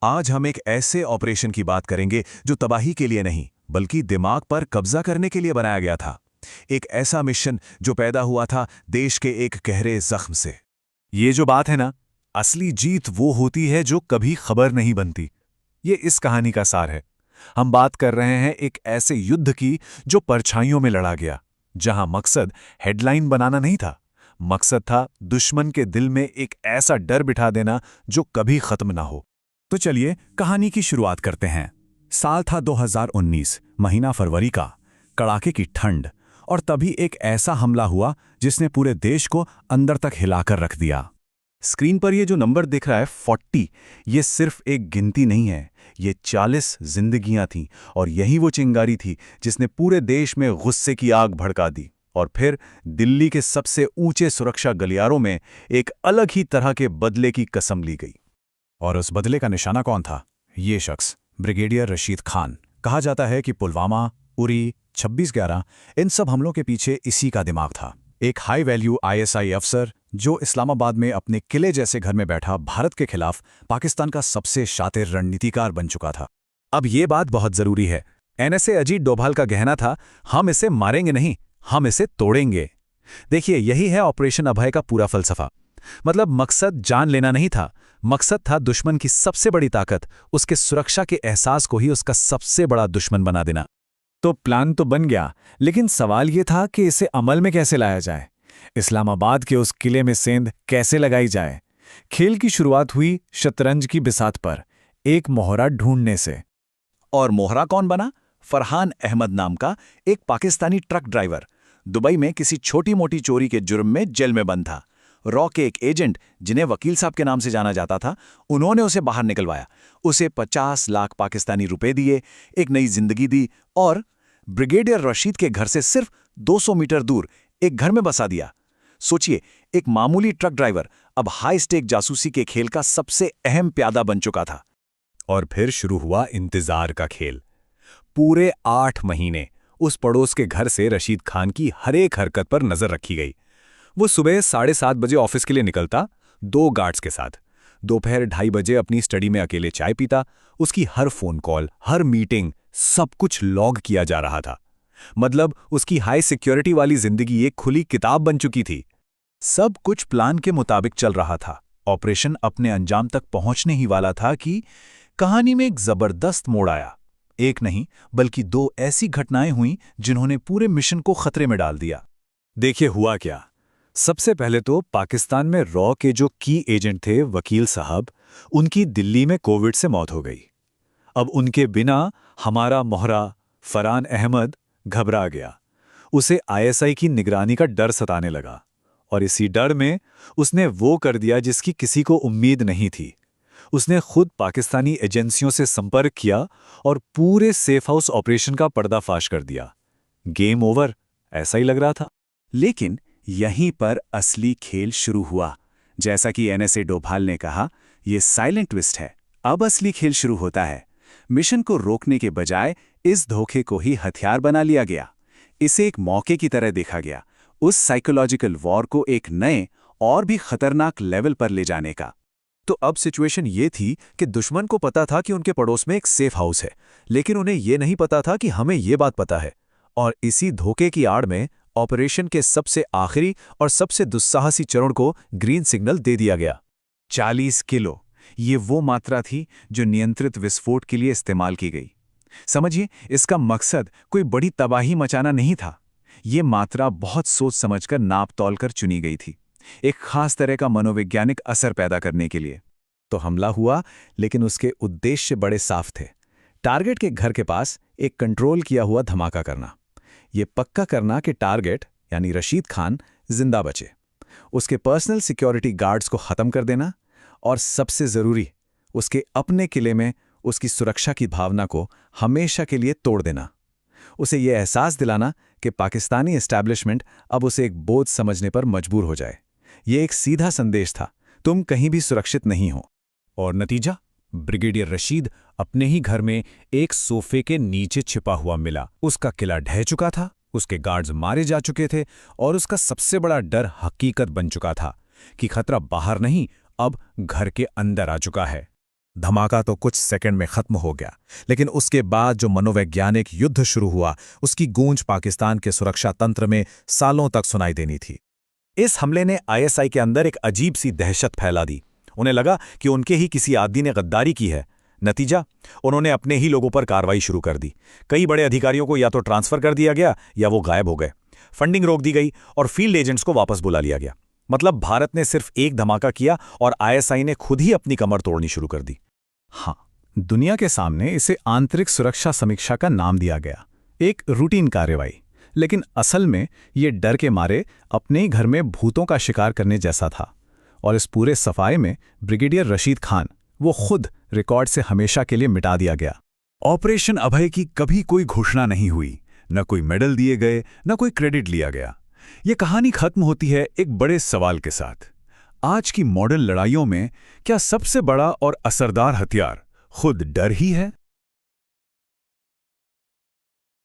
आज हम एक ऐसे ऑपरेशन की बात करेंगे जो तबाही के लिए नहीं बल्कि दिमाग पर कब्जा करने के लिए बनाया गया था। एक ऐसा मिशन जो पैदा हुआ था देश के एक गहरे जख्म से। ये जो बात है ना, असली जीत वो होती है जो कभी खबर नहीं बनती। ये इस कहानी का सार है। हम बात कर रहे हैं एक ऐसे युद्ध की जो परछाइयों में लड़ा गया, जहां मकसद हेडलाइन बनाना नहीं था। मकसद था दुश्मन के दिल में एक ऐसा डर बिठा देना जो कभी खत्म ना हो। तो चलिए कहानी की शुरुआत करते हैं। साल था 2019, महीना फरवरी का, कड़ाके की ठंड, और तभी एक ऐसा हमला हुआ जिसने पूरे देश को अंदर तक हिलाकर रख दिया। स्क्रीन पर ये जो नंबर दिख रहा है 40, ये सिर्फ एक गिनती नहीं है, ये 40 जिंदगियां थीं, और यही वो चिंगारी थी जिसने पूरे देश में गुस्से की आग भड़का दी। और फिर दिल्ली के सबसे ऊंचे सुरक्षा गलियारों में एक अलग ही तरह के बदले की कसम ली गई। और उस बदले का निशाना कौन था? ये शख्स ब्रिगेडियर रशीद खान। कहा जाता है कि पुलवामा, उरी, 26/11 इन सब हमलों के पीछे इसी का दिमाग था। एक हाई वैल्यू आईएसआई अफसर जो इस्लामाबाद में अपने किले जैसे घर में बैठा भारत के खिलाफ पाकिस्तान का सबसे शातिर रणनीतिकार बन चुका था। अब ये बात बहुत जरूरी है। एनएसए अजीत डोभाल का कहना था, हम इसे मारेंगे नहीं, हम इसे तोड़ेंगे। देखिए, यही है ऑपरेशन अभय का पूरा फलसफा। मतलब मकसद जान लेना नहीं था, मकसद था दुश्मन की सबसे बड़ी ताकत, उसके सुरक्षा के एहसास को ही उसका सबसे बड़ा दुश्मन बना देना। तो प्लान तो बन गया, लेकिन सवाल यह था कि इसे अमल में कैसे लाया जाए। इस्लामाबाद के उस किले में सेंध कैसे लगाई जाए। खेल की शुरुआत हुई शतरंज की बिसात पर, एक मोहरा ढूंढने से। और मोहरा कौन बना? फरहान अहमद नाम का एक पाकिस्तानी ट्रक ड्राइवर, दुबई में किसी छोटी मोटी चोरी के जुर्म में जेल में बंद था। रॉ के एक एजेंट, जिन्हें वकील साहब के नाम से जाना जाता था, उन्होंने उसे बाहर निकलवाया, उसे 50 लाख पाकिस्तानी रुपए दिए, एक नई जिंदगी दी, और ब्रिगेडियर रशीद के घर से सिर्फ 200 मीटर दूर एक घर में बसा दिया। सोचिए, एक मामूली ट्रक ड्राइवर अब हाई स्टेक जासूसी के खेल का सबसे अहम प्यादा बन चुका था। और फिर शुरू हुआ इंतजार का खेल। पूरे 8 महीने उस पड़ोस के घर से रशीद खान की हर एक हरकत पर नजर रखी गई। वो सुबह 7:30 बजे ऑफिस के लिए निकलता, 2 गार्ड्स के साथ। दोपहर 2:30 बजे अपनी स्टडी में अकेले चाय पीता। उसकी हर फोन कॉल, हर मीटिंग, सब कुछ लॉग किया जा रहा था। मतलब उसकी हाई सिक्योरिटी वाली जिंदगी एक खुली किताब बन चुकी थी। सब कुछ प्लान के मुताबिक चल रहा था। ऑपरेशन अपने अंजाम तक पहुंचने ही वाला था कि कहानी में एक जबरदस्त मोड़ आया। एक नहीं बल्कि 2 ऐसी घटनाएं हुईं जिन्होंने पूरे मिशन को खतरे में डाल दिया। देखिए हुआ क्या। सबसे पहले तो पाकिस्तान में रॉ के जो की एजेंट थे वकील साहब, उनकी दिल्ली में कोविड से मौत हो गई। अब उनके बिना हमारा मोहरा फरहान अहमद घबरा गया। उसे आईएसआई की निगरानी का डर सताने लगा, और इसी डर में उसने वो कर दिया जिसकी किसी को उम्मीद नहीं थी। उसने खुद पाकिस्तानी एजेंसियों से संपर्क किया और पूरे सेफ हाउस ऑपरेशन का पर्दाफाश कर दिया। गेम ओवर, ऐसा ही लग रहा था। लेकिन यहीं पर असली खेल शुरू हुआ। जैसा कि एनएसए डोभाल ने कहा, यह साइलेंट ट्विस्ट है। अब असली खेल शुरू होता है। मिशन को रोकने के बजाय इस धोखे को ही हथियार बना लिया गया। इसे एक मौके की तरह देखा गया, उस साइकोलॉजिकल वॉर को एक नए और भी खतरनाक लेवल पर ले जाने का। तो अब सिचुएशन ये थी कि दुश्मन को पता था कि उनके पड़ोस में एक सेफ हाउस है, लेकिन उन्हें यह नहीं पता था कि हमें ये बात पता है। और इसी धोखे की आड़ में ऑपरेशन के सबसे आखिरी और सबसे दुस्साहसी चरण को ग्रीन सिग्नल दे दिया गया। 40 किलो, ये वो मात्रा थी जो नियंत्रित विस्फोट के लिए इस्तेमाल की गई। समझिए, इसका मकसद कोई बड़ी तबाही मचाना नहीं था। ये मात्रा बहुत सोच समझकर नाप तौल कर चुनी गई थी, एक खास तरह का मनोवैज्ञानिक असर पैदा करने के लिए। तो हमला हुआ, लेकिन उसके उद्देश्य बड़े साफ थे। टारगेट के घर के पास एक कंट्रोल किया हुआ धमाका करना, ये पक्का करना कि टारगेट यानी रशीद खान जिंदा बचे, उसके पर्सनल सिक्योरिटी गार्ड्स को खत्म कर देना, और सबसे जरूरी, उसके अपने किले में उसकी सुरक्षा की भावना को हमेशा के लिए तोड़ देना। उसे यह एहसास दिलाना कि पाकिस्तानी एस्टैब्लिशमेंट अब उसे एक बोझ समझने पर मजबूर हो जाए। यह एक सीधा संदेश था, तुम कहीं भी सुरक्षित नहीं हो। और नतीजा, ब्रिगेडियर रशीद अपने ही घर में एक सोफे के नीचे छिपा हुआ मिला। उसका किला ढह चुका था, उसके गार्ड्स मारे जा चुके थे, और उसका सबसे बड़ा डर हकीकत बन चुका था कि खतरा बाहर नहीं, अब घर के अंदर आ चुका है। धमाका तो कुछ सेकंड में खत्म हो गया, लेकिन उसके बाद जो मनोवैज्ञानिक युद्ध शुरू हुआ, उसकी गूंज पाकिस्तान के सुरक्षा तंत्र में सालों तक सुनाई देनी थी। इस हमले ने आईएसआई के अंदर एक अजीब सी दहशत फैला दी। उन्हें लगा कि उनके ही किसी आदमी ने गद्दारी की है। नतीजा, उन्होंने अपने ही लोगों पर कार्रवाई शुरू कर दी। कई बड़े अधिकारियों को या तो ट्रांसफर कर दिया गया या वो गायब हो गए। फंडिंग रोक दी गई और फील्ड एजेंट्स को वापस बुला लिया गया। मतलब भारत ने सिर्फ एक धमाका किया और आईएसआई ने खुद ही अपनी कमर तोड़नी शुरू कर दी। हाँ, दुनिया के सामने इसे आंतरिक सुरक्षा समीक्षा का नाम दिया गया, एक रूटीन कार्रवाई। लेकिन असल में ये डर के मारे अपने ही घर में भूतों का शिकार करने जैसा था। और इस पूरे सफाई में ब्रिगेडियर रशीद खान, वो खुद रिकॉर्ड से हमेशा के लिए मिटा दिया गया। ऑपरेशन अभय की कभी कोई घोषणा नहीं हुई, न कोई मेडल दिए गए, न कोई क्रेडिट लिया गया। ये कहानी खत्म होती है एक बड़े सवाल के साथ। आज की मॉडर्न लड़ाइयों में क्या सबसे बड़ा और असरदार हथियार खुद डर ही है?